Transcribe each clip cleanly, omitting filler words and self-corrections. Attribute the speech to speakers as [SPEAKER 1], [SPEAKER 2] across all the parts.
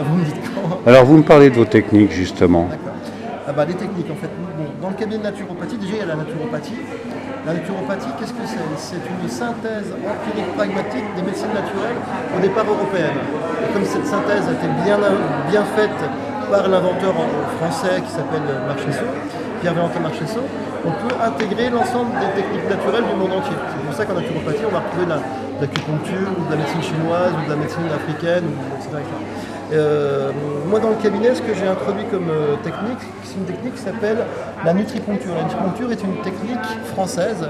[SPEAKER 1] Vous me dites quand?
[SPEAKER 2] Alors vous me parlez de vos techniques justement.
[SPEAKER 1] D'accord. Les techniques, en fait. Bon, dans le cabinet de naturopathie, déjà il y a la naturopathie. La naturopathie, qu'est-ce que c'est? C'est une synthèse empirique pragmatique des médecines naturelles au départ européennes. Et comme cette synthèse a été bien faite par l'inventeur français qui s'appelle Marchesseau, Pierre-Valentin Marchesseau, on peut intégrer l'ensemble des techniques naturelles du monde entier. C'est pour ça qu'en naturopathie, on va retrouver de l'acupuncture, ou de la médecine chinoise, ou de la médecine africaine, etc. Moi, dans le cabinet, ce que j'ai introduit comme technique, c'est une technique qui s'appelle la nutripuncture. La nutripuncture est une technique française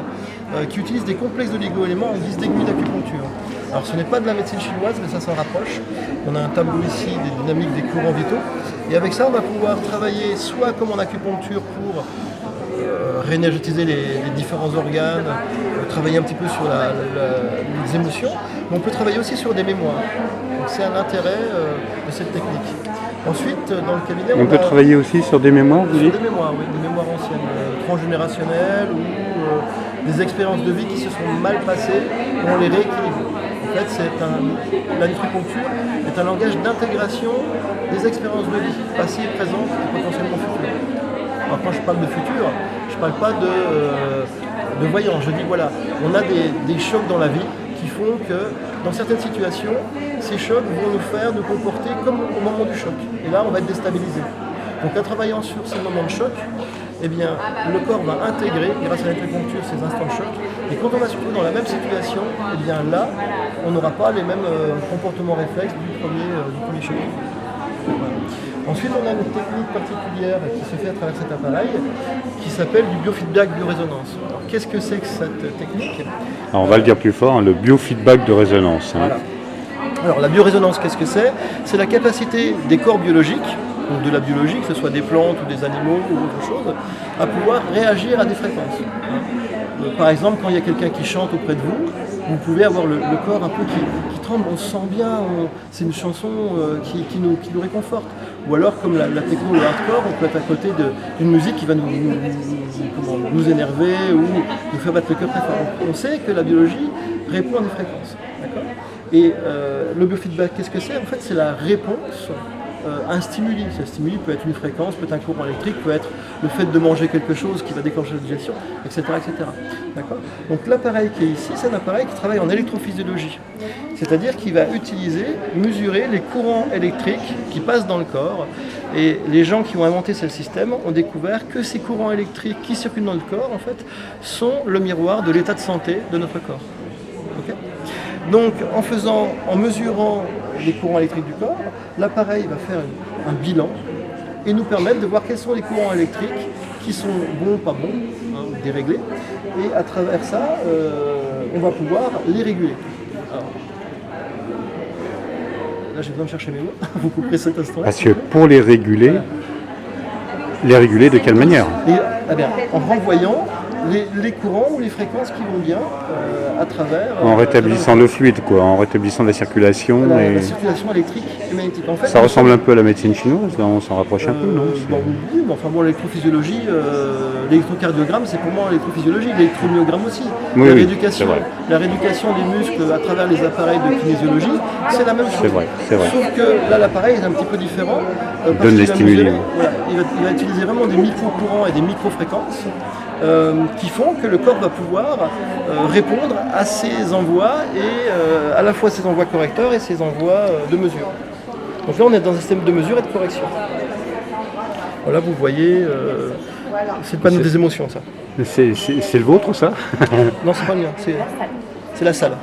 [SPEAKER 1] qui utilise des complexes d'oligo-éléments en guise d'aiguille d'acupuncture. Alors, ce n'est pas de la médecine chinoise, mais ça s'en rapproche. On a un tableau ici des dynamiques des courants vitaux. Et avec ça, on va pouvoir travailler soit comme en acupuncture pour réénergétiser les différents organes, travailler un petit peu sur les émotions, mais on peut travailler aussi sur des mémoires. Donc c'est un intérêt de cette technique. Ensuite, dans le cabinet,
[SPEAKER 2] on peut travailler aussi sur des mémoires, vous dites?
[SPEAKER 1] Des mémoires, oui, des mémoires anciennes, transgénérationnelles ou des expériences de vie qui se sont mal passées, on les rééquilibre. En fait, la nutripuncture est un langage d'intégration des expériences de vie, passées, présentes et potentiellement futures. Alors quand je parle de futur, je ne parle pas de voyance. Je dis voilà, on a des chocs dans la vie qui font que dans certaines situations, ces chocs vont nous faire nous comporter comme au moment du choc. Et là, on va être déstabilisé. Donc en travaillant sur ces moments de choc, eh bien, le corps va intégrer, grâce à l'acupuncture, ces instants de choc. Et quand on va se retrouver dans la même situation, eh bien là, on n'aura pas les mêmes comportements réflexes du premier choc. Voilà. Ensuite, on a une technique particulière qui se fait à travers cet appareil qui s'appelle du biofeedback biorésonance. Alors, qu'est-ce que c'est que cette technique?
[SPEAKER 2] Alors, on va le dire plus fort, le biofeedback de résonance.
[SPEAKER 1] Voilà. Alors, la biorésonance, qu'est-ce que c'est? C'est la capacité des corps biologiques, donc de la biologie, que ce soit des plantes ou des animaux ou autre chose, à pouvoir réagir à des fréquences. Par exemple, quand il y a quelqu'un qui chante auprès de vous, vous pouvez avoir le corps un peu qui tremble, on se sent bien, c'est une chanson qui nous réconforte. Ou alors, comme la techno, le hardcore, on peut être à côté d'une musique qui va nous énerver ou nous faire battre le cœur très fort. On sait que la biologie répond à des fréquences. D'accord ? Et le biofeedback, qu'est-ce que c'est? En fait, c'est la réponse un stimuli. Ce stimuli peut être une fréquence, peut être un courant électrique, peut être le fait de manger quelque chose qui va déclencher la digestion, etc. etc. D'accord ? Donc l'appareil qui est ici, c'est un appareil qui travaille en électrophysiologie. C'est-à-dire qu'il va mesurer les courants électriques qui passent dans le corps. Et les gens qui ont inventé ce système ont découvert que ces courants électriques qui circulent dans le corps, en fait, sont le miroir de l'état de santé de notre corps. Okay ? Donc, en mesurant les courants électriques du corps, l'appareil va faire un bilan et nous permettre de voir quels sont les courants électriques qui sont bons, pas bons, déréglés. Et à travers ça, on va pouvoir les réguler. Alors, là, j'ai besoin de chercher mes mots. Vous couperez cet instant-là.
[SPEAKER 2] Parce que pour les réguler, de quelle manière?
[SPEAKER 1] En renvoyant les courants ou les fréquences qui vont bien à travers...
[SPEAKER 2] En rétablissant le fluide, quoi, en rétablissant la circulation.
[SPEAKER 1] La circulation électrique et magnétique. En fait,
[SPEAKER 2] ça ressemble un peu à la médecine chinoise, là, on s'en rapproche un peu, non?
[SPEAKER 1] Oui, mais enfin bon, l'électrophysiologie, l'électrocardiogramme, c'est pour moi l'électrophysiologie, l'électromyogramme aussi.
[SPEAKER 2] Oui,
[SPEAKER 1] la rééducation des muscles à travers les appareils de kinésiologie, c'est la même chose.
[SPEAKER 2] C'est vrai.
[SPEAKER 1] Sauf que là, l'appareil est un petit peu différent.
[SPEAKER 2] Il donne les stimuli.
[SPEAKER 1] Il va utiliser vraiment des micro-courants et des micro-fréquences qui font que le corps va pouvoir répondre à ces envois et à la fois ces envois correcteurs et ces envois de mesure. Donc là, on est dans un système de mesure et de correction. Voilà, vous voyez, c'est le panneau des émotions, ça.
[SPEAKER 2] C'est le vôtre, ça?
[SPEAKER 1] Non, c'est pas le mien, c'est la salle.